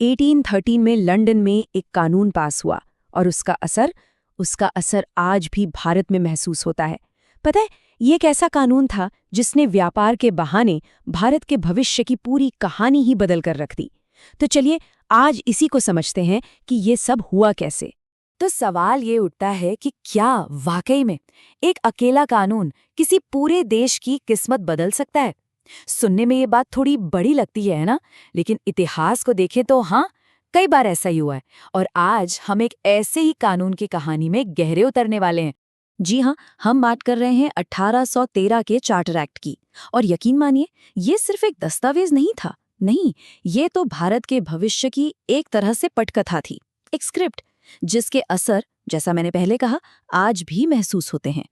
1813 में लंदन में एक कानून पास हुआ और उसका असर आज भी भारत में महसूस होता है। पता है, ये एक ऐसा कानून था जिसने व्यापार के बहाने भारत के भविष्य की पूरी कहानी ही बदल कर रख दी। तो चलिए आज इसी को समझते हैं कि ये सब हुआ कैसे। तो सवाल ये उठता है कि क्या वाकई में एक अकेला कानून किसी पूरे देश की किस्मत बदल सकता है? सुनने में ये बात थोड़ी बड़ी लगती है ना, लेकिन इतिहास को देखें तो हाँ, कई बार ऐसा ही हुआ है। और आज हम एक ऐसे ही कानून की कहानी में गहरे उतरने वाले हैं। जी हाँ, हम बात कर रहे हैं 1813 के चार्टर एक्ट की। और यकीन मानिए, ये सिर्फ एक दस्तावेज नहीं था। नहीं, ये तो भारत के भविष्य की एक तरह से पटकथा थी, एक स्क्रिप्ट जिसके असर, जैसा मैंने पहले कहा, आज भी महसूस होते हैं।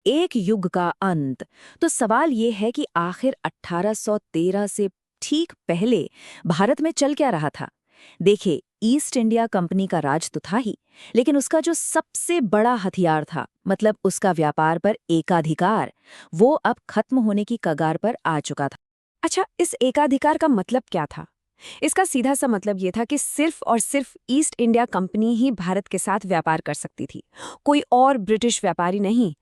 एक युग का अंत। तो सवाल ये है कि आखिर 1813 से ठीक पहले भारत में चल क्या रहा था। देखिए, ईस्ट इंडिया कंपनी का राज तो था ही, लेकिन उसका जो सबसे बड़ा हथियार था, मतलब उसका व्यापार पर एकाधिकार, वो अब खत्म होने की कगार पर आ चुका था। अच्छा, इस एकाधिकार का मतलब क्या था? इसका सीधा सा मतलब ये था कि सिर्फ और सिर्फ ईस्ट इंडिया कंपनी ही भारत के साथ व्यापार कर सकती थी, कोई और ब्रिटिश व्यापारी नहीं।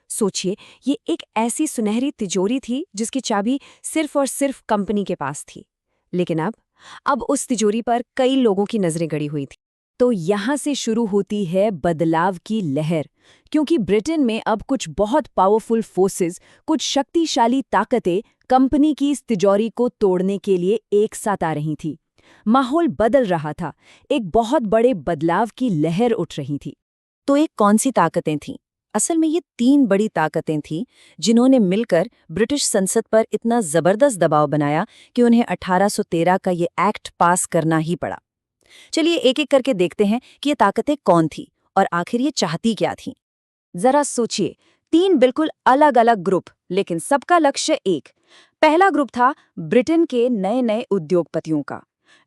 सोचिए, ये एक ऐसी सुनहरी तिजोरी थी जिसकी चाबी सिर्फ और सिर्फ कंपनी के पास थी। लेकिन अब उस तिजोरी पर कई लोगों की नजरें गड़ी हुई थी। तो यहाँ से शुरू होती है बदलाव की लहर, क्योंकि ब्रिटेन में अब कुछ बहुत पावरफुल फोर्सेस, कुछ शक्तिशाली ताकतें कंपनी की इस तिजोरी को तोड़ने के लिए एक साथ आ रही थी। माहौल बदल रहा था, एक बहुत बड़े बदलाव की लहर उठ रही थी। तो एक कौन सी ताकतें थीं? असल में ये 3 बड़ी ताकतें थीं जिन्होंने मिलकर ब्रिटिश संसद पर इतना जबरदस्त दबाव बनाया कि उन्हें 1813 का ये एक्ट पास करना ही पड़ा। चलिए एक एक करके देखते हैं कि ये ताकतें कौन थी और आखिर ये चाहती क्या थी। जरा सोचिए, 3 बिल्कुल अलग अलग ग्रुप, लेकिन सबका लक्ष्य एक। पहला ग्रुप था ब्रिटेन के नए नए उद्योगपतियों का।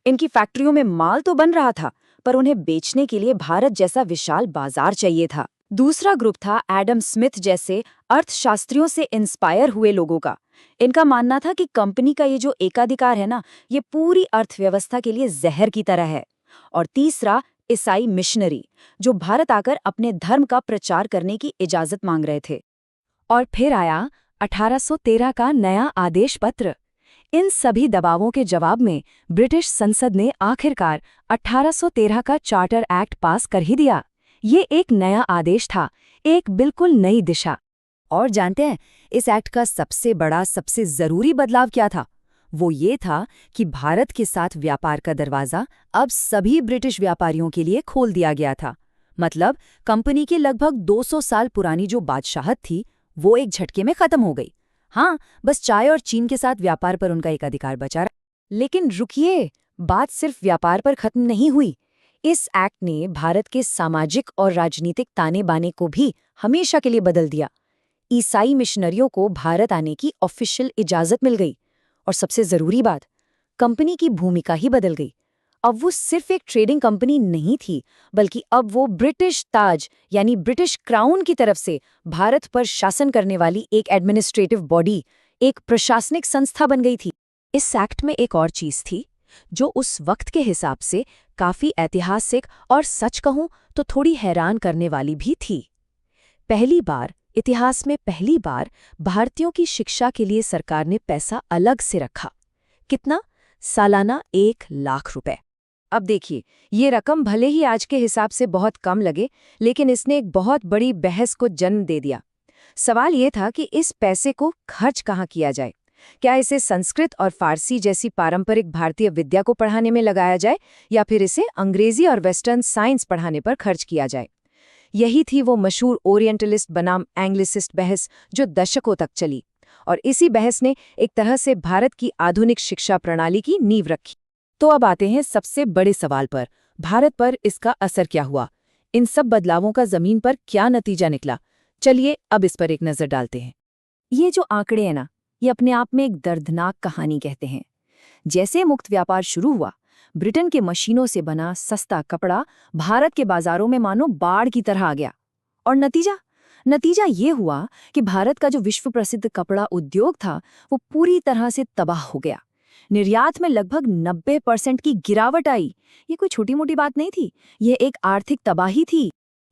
इनकी फैक्ट्रियों में माल तो बन रहा था, पर उन्हें बेचने के लिए भारत जैसा विशाल बाजार चाहिए था। दूसरा ग्रुप था एडम स्मिथ जैसे अर्थशास्त्रियों से इंस्पायर हुए लोगों का। इनका मानना था कि कंपनी का ये जो एकाधिकार है ना, ये पूरी अर्थव्यवस्था के लिए जहर की तरह है। और तीसरा, ईसाई मिशनरी, जो भारत आकर अपने धर्म का प्रचार करने की इजाजत मांग रहे थे। और फिर आया 1813 का नया आदेश पत्र। इन सभी दबावों के जवाब में ब्रिटिश संसद ने आखिरकार 1813 का चार्टर एक्ट पास कर ही दिया। ये एक नया आदेश था, एक बिल्कुल नई दिशा। और जानते हैं, इस एक्ट का सबसे बड़ा, सबसे जरूरी बदलाव क्या था? वो ये था कि भारत के साथ व्यापार का दरवाजा अब सभी ब्रिटिश व्यापारियों के लिए खोल दिया गया था। मतलब कंपनी की लगभग 200 साल पुरानी जो बादशाहत थी, वो एक झटके में खत्म हो गई। हाँ, बस चाय और चीन के साथ व्यापार पर उनका एक अधिकार बचा रहा। लेकिन रुकिए, बात सिर्फ व्यापार पर खत्म नहीं हुई। इस एक्ट ने भारत के सामाजिक और राजनीतिक ताने बाने को भी हमेशा के लिए बदल दिया। ईसाई मिशनरियों को भारत आने की ऑफिशियल इजाजत मिल गई। और सबसे जरूरी बात, कंपनी की भूमिका ही बदल गई। अब वो सिर्फ एक ट्रेडिंग कंपनी नहीं थी, बल्कि अब वो ब्रिटिश ताज यानी ब्रिटिश क्राउन की तरफ से भारत पर शासन करने वाली एक एडमिनिस्ट्रेटिव बॉडी, एक प्रशासनिक संस्था बन गई थी। इस एक्ट में एक और चीज थी जो उस वक्त के हिसाब से काफी ऐतिहासिक और सच कहूं तो थोड़ी हैरान करने वाली भी थी। इतिहास में पहली बार भारतीयों की शिक्षा के लिए सरकार ने पैसा अलग से रखा। कितना? सालाना 1 लाख रुपए। अब देखिए, ये रकम भले ही आज के हिसाब से बहुत कम लगे, लेकिन इसने एक बहुत बड़ी बहस को जन्म दे दिया। सवाल ये था कि इस पैसे को खर्च कहाँ किया जाए। क्या इसे संस्कृत और फारसी जैसी पारंपरिक भारतीय विद्या को पढ़ाने में लगाया जाए, या फिर इसे अंग्रेजी और वेस्टर्न साइंस पढ़ाने पर खर्च किया जाए। यही थी वो मशहूर ओरिएंटलिस्ट बनाम एंग्लिसिस्ट बहस जो दशकों तक चली। और इसी बहस ने एक तरह से भारत की आधुनिक शिक्षा प्रणाली की नींव रखी। तो अब आते हैं सबसे बड़े सवाल पर, भारत पर इसका असर क्या हुआ? इन सब बदलावों का जमीन पर क्या नतीजा निकला? चलिए अब इस पर एक नजर डालते हैं। ये जो आंकड़े हैं ना, ये अपने आप में एक दर्दनाक कहानी कहते हैं। जैसे मुक्त व्यापार शुरू हुआ, ब्रिटेन के मशीनों से बना सस्ता कपड़ा भारत के बाजारों में मानो बाढ़ की तरह आ गया। और नतीजा ये हुआ कि भारत का जो विश्व प्रसिद्ध कपड़ा उद्योग था, वो पूरी तरह से तबाह हो गया। निर्यात में लगभग 90% की गिरावट आई। ये कोई छोटी मोटी बात नहीं थी, ये एक आर्थिक तबाही थी।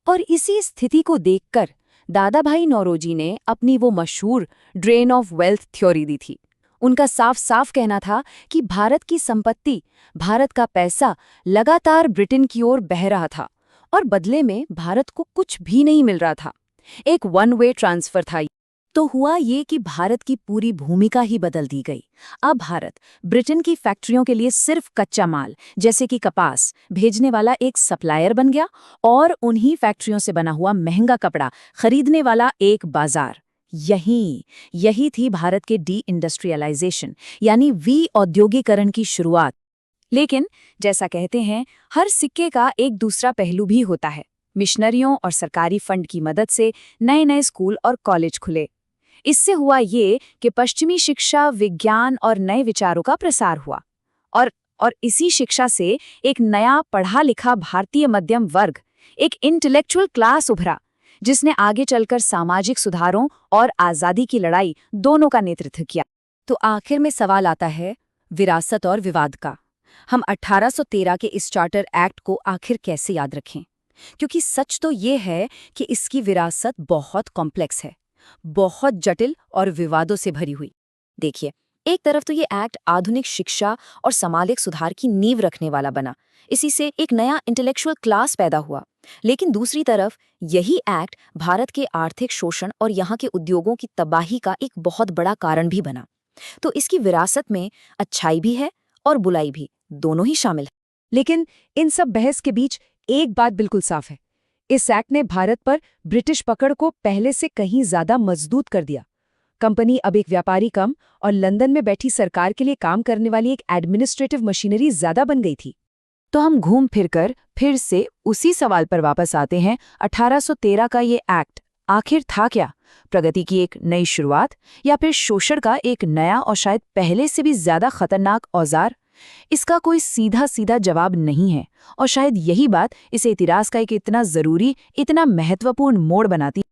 और इसी स्थिति को देखकर दादाभाई नौरोजी ने अपनी वो मशहूर ड्रेन ऑफ वेल्थ थ्योरी दी थी। उनका साफ साफ कहना था कि भारत की संपत्ति, भारत का पैसा लगातार ब्रिटेन की ओर बह रहा था और बदले में भारत को कुछ भी नहीं मिल रहा था। एक वन वे ट्रांसफर था। तो हुआ ये कि भारत की पूरी भूमिका ही बदल दी गई। अब भारत ब्रिटेन की फैक्ट्रियों के लिए सिर्फ कच्चा माल जैसे कि कपास भेजने वाला एक सप्लायर बन गया और उन्हीं फैक्ट्रियों से बना हुआ महंगा कपड़ा खरीदने वाला एक बाजार। यही थी भारत के डी इंडस्ट्रियलाइजेशन यानी औद्योगिकरण की शुरुआत। लेकिन जैसा कहते हैं, हर सिक्के का एक दूसरा पहलू भी होता है। मिशनरियों और सरकारी फंड की मदद से नए नए स्कूल और कॉलेज खुले। इससे हुआ ये कि पश्चिमी शिक्षा, विज्ञान और नए विचारों का प्रसार हुआ और इसी शिक्षा से एक नया पढ़ा लिखा भारतीय मध्यम वर्ग, एक इंटेलेक्चुअल क्लास उभरा, जिसने आगे चलकर सामाजिक सुधारों और आज़ादी की लड़ाई दोनों का नेतृत्व किया। तो आखिर में सवाल आता है विरासत और विवाद का। हम 1813 के इस चार्टर एक्ट को आखिर कैसे याद रखें? क्योंकि सच तो ये है कि इसकी विरासत बहुत कॉम्प्लेक्स है, बहुत जटिल और विवादों से भरी हुई। देखिए, एक तरफ तो ये एक्ट आधुनिक शिक्षा और सामाजिक सुधार की नींव रखने वाला बना, इसी से एक नया इंटेलेक्चुअल क्लास पैदा हुआ। लेकिन दूसरी तरफ यही एक्ट भारत के आर्थिक शोषण और यहाँ के उद्योगों की तबाही का एक बहुत बड़ा कारण भी बना। तो इसकी विरासत में अच्छाई भी है और बुराई भी, दोनों ही शामिल है। लेकिन इन सब बहस के बीच एक बात बिल्कुल साफ है, इस एक्ट ने भारत पर ब्रिटिश पकड़ को पहले से कहीं ज्यादा मजबूत कर दिया। कंपनी अब एक व्यापारी कम और लंदन में बैठी सरकार के लिए काम करने वाली एक एडमिनिस्ट्रेटिव मशीनरी ज्यादा बन गई थी। तो हम घूम फिरकर फिर से उसी सवाल पर वापस आते हैं, 1813 का ये एक्ट आखिर था क्या? प्रगति की एक नई शुरुआत या फिर शोषण का एक नया और शायद पहले से भी ज्यादा खतरनाक औजार? इसका कोई सीधा सीधा जवाब नहीं है और शायद यही बात इसे इतिहास का एक इतना जरूरी, इतना महत्वपूर्ण मोड़ बनाती